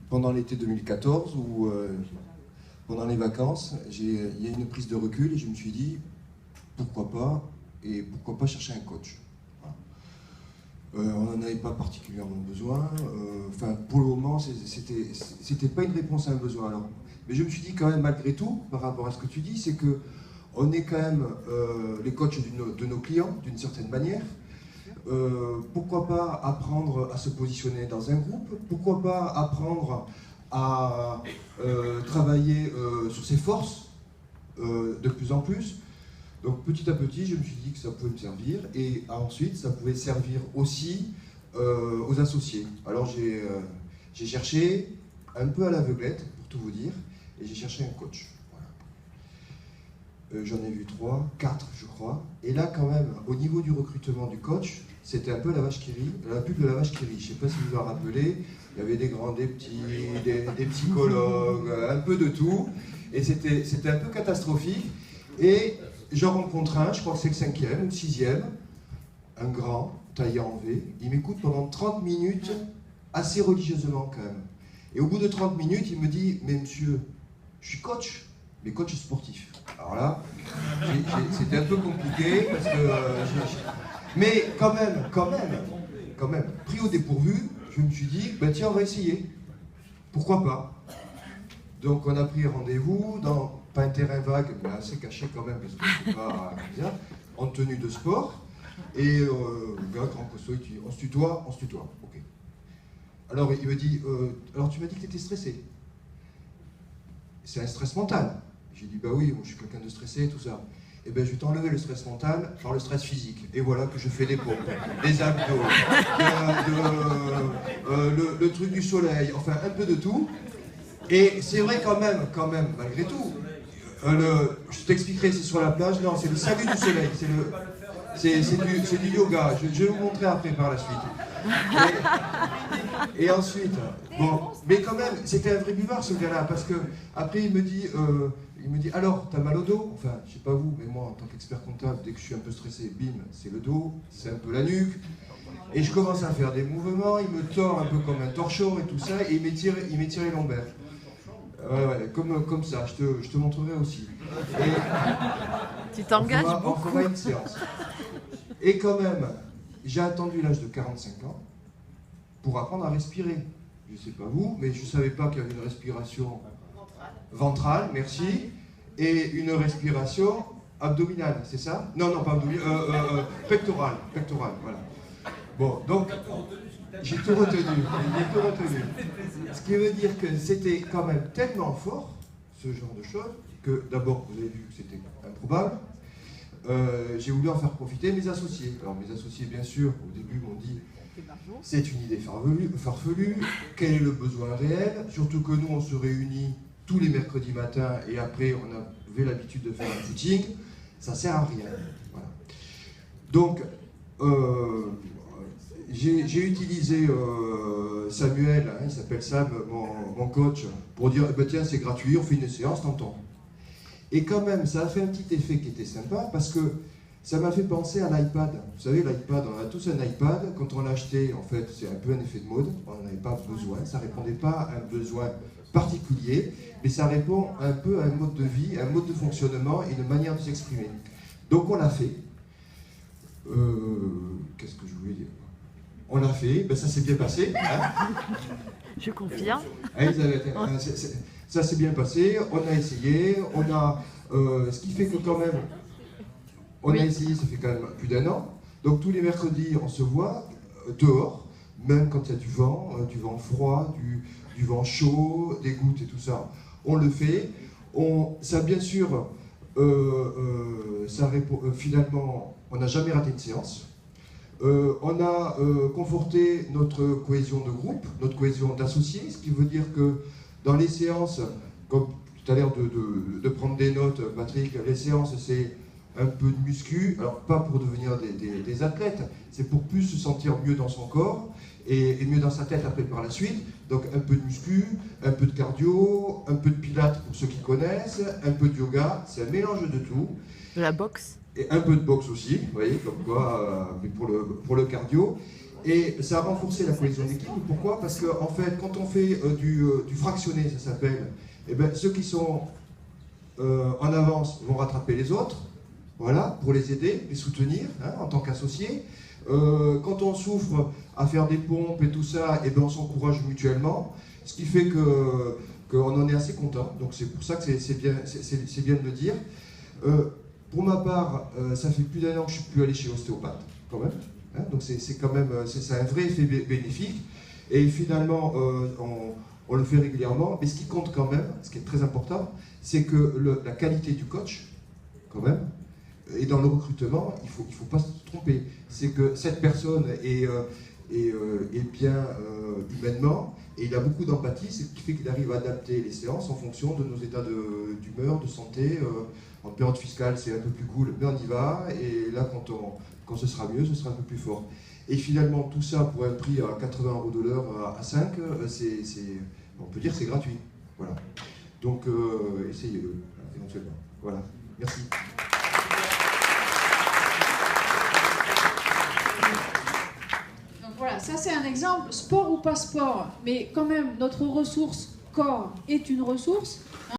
pendant l'été 2014, où pendant les vacances, il y a une prise de recul et je me suis dit, pourquoi pas chercher un coach. On n'en avait pas particulièrement besoin. Enfin, pour le moment, c'était pas une réponse à un besoin. Alors, mais je me suis dit quand même, malgré tout, par rapport à ce que tu dis, c'est que on est quand même les coachs de nos clients, d'une certaine manière. Pourquoi pas apprendre à se positionner dans un groupe? Pourquoi pas apprendre à travailler sur ses forces de plus en plus? Donc petit à petit, je me suis dit que ça pouvait me servir, et ensuite ça pouvait servir aussi aux associés. Alors j'ai cherché un peu à l'aveuglette, pour tout vous dire, et j'ai cherché un coach. Voilà. J'en ai vu 3, 4 je crois, et là quand même, au niveau du recrutement du coach, c'était un peu la vache qui rit, la pub de la vache qui rit. Je ne sais pas si vous vous en rappelez, il y avait des grands, des petits, des psychologues, un peu de tout, et c'était un peu catastrophique. Et j'en rencontre un, je crois que c'est le 5e ou le 6e, un grand, taillé en V. Il m'écoute pendant 30 minutes, assez religieusement quand même. Et au bout de 30 minutes, il me dit, mais monsieur, je suis coach, mais coach sportif. Alors là, c'était un peu compliqué, parce que... mais quand même, pris au dépourvu, je me suis dit, ben tiens, on va essayer. Pourquoi pas? Donc on a pris rendez-vous dans... pas un terrain vague, mais assez caché quand même, parce que c'est pas bien, en tenue de sport. Et le gars, grand costaud, il dit, on se tutoie, ok. Alors il me dit, alors tu m'as dit que tu étais stressé. C'est un stress mental. J'ai dit, bah oui, moi je suis quelqu'un de stressé, tout ça. Eh bien je vais t'enlever le stress mental par le stress physique. Et voilà que je fais des pompes, des abdos, le truc du soleil, enfin un peu de tout. Et c'est vrai quand même, malgré tout, je t'expliquerai, c'est sur la plage, non, c'est le salut du soleil, c'est du yoga, je vais vous montrer après par la suite. Et ensuite, bon, mais quand même, c'était un vrai buvard ce gars-là, parce que après il me dit, alors, t'as mal au dos? Enfin, je sais pas vous, mais moi en tant qu'expert comptable, dès que je suis un peu stressé, bim, c'est le dos, c'est un peu la nuque. Et je commence à faire des mouvements, il me tord un peu comme un torchon et tout ça, et il m'étire les lombaires. Ouais, comme ça, je te montrerai aussi. Et tu t'engages beaucoup. On fera une séance. Et quand même, j'ai attendu l'âge de 45 ans pour apprendre à respirer. Je ne sais pas vous, mais je ne savais pas qu'il y avait une respiration ventrale, merci, et une respiration abdominale, c'est ça? Non, pas abdominale, pectorale, voilà. Bon, donc... J'ai tout retenu. Ce qui veut dire que c'était quand même tellement fort, ce genre de choses, que d'abord, vous avez vu que c'était improbable. J'ai voulu en faire profiter mes associés. Alors mes associés, bien sûr, au début m'ont dit, c'est une idée farfelue, quel est le besoin réel? Surtout que nous, on se réunit tous les mercredis matins, et après, on avait l'habitude de faire un footing. Ça sert à rien. Voilà. Donc, j'ai utilisé Samuel, hein, il s'appelle Sam, mon coach, pour dire, bah, tiens, c'est gratuit, on fait une séance, t'entends. Et quand même, ça a fait un petit effet qui était sympa, parce que ça m'a fait penser à l'iPad. Vous savez, l'iPad, on a tous un iPad, quand on l'a acheté, en fait, c'est un peu un effet de mode, on n'en avait pas besoin, ça ne répondait pas à un besoin particulier, mais ça répond un peu à un mode de vie, un mode de fonctionnement et une manière de s'exprimer. Donc on l'a fait. Qu'est-ce que je voulais dire? On l'a fait, ben ça s'est bien passé. Hein. Je confirme. Ça s'est bien passé, on a essayé, ce qui fait que quand même, on a essayé, ça fait quand même plus d'1 an. Donc tous les mercredis, on se voit dehors, même quand il y a du vent froid, du vent chaud, des gouttes et tout ça. On le fait. Ça bien sûr, finalement, on n'a jamais raté une séance. On a conforté notre cohésion de groupe, notre cohésion d'associés, ce qui veut dire que dans les séances, comme tout à l'heure de prendre des notes, Patrick, les séances c'est un peu de muscu, alors pas pour devenir des athlètes, c'est pour plus se sentir mieux dans son corps et mieux dans sa tête après par la suite. Donc un peu de muscu, un peu de cardio, un peu de pilates pour ceux qui connaissent, un peu de yoga, c'est un mélange de tout. De la boxe. Et un peu de boxe aussi, vous voyez, comme quoi, mais pour le cardio. Et ça a renforcé la cohésion d'équipe. Pourquoi? Parce que en fait, quand on fait du fractionné, ça s'appelle, eh ben, ceux qui sont en avance vont rattraper les autres, voilà, pour les aider, les soutenir, hein, en tant qu'associés. Quand on souffre à faire des pompes et tout ça, eh ben, on s'encourage mutuellement, ce qui fait qu'on en est assez content. Donc c'est pour ça que c'est bien de le dire. Pour ma part, ça fait plus d'1 an que je ne suis plus allé chez l'ostéopathe, quand même. Hein, donc c'est quand même un vrai effet bénéfique. Et finalement, on le fait régulièrement. Mais ce qui compte quand même, ce qui est très important, c'est que la qualité du coach, quand même, et dans le recrutement, il faut pas se tromper. C'est que cette personne est bien humainement, et il a beaucoup d'empathie, ce qui fait qu'il arrive à adapter les séances en fonction de nos états d'humeur, de santé. En période fiscale, c'est un peu plus cool, mais on y va, et là, quand ce sera mieux, ce sera un peu plus fort. Et finalement, tout ça pour un prix à 80 € de l'heure à 5, on peut dire que c'est gratuit. Voilà. Donc, essayez-le, éventuellement. Voilà. Merci. Voilà, ça c'est un exemple, sport ou pas sport, mais quand même notre ressource corps est une ressource.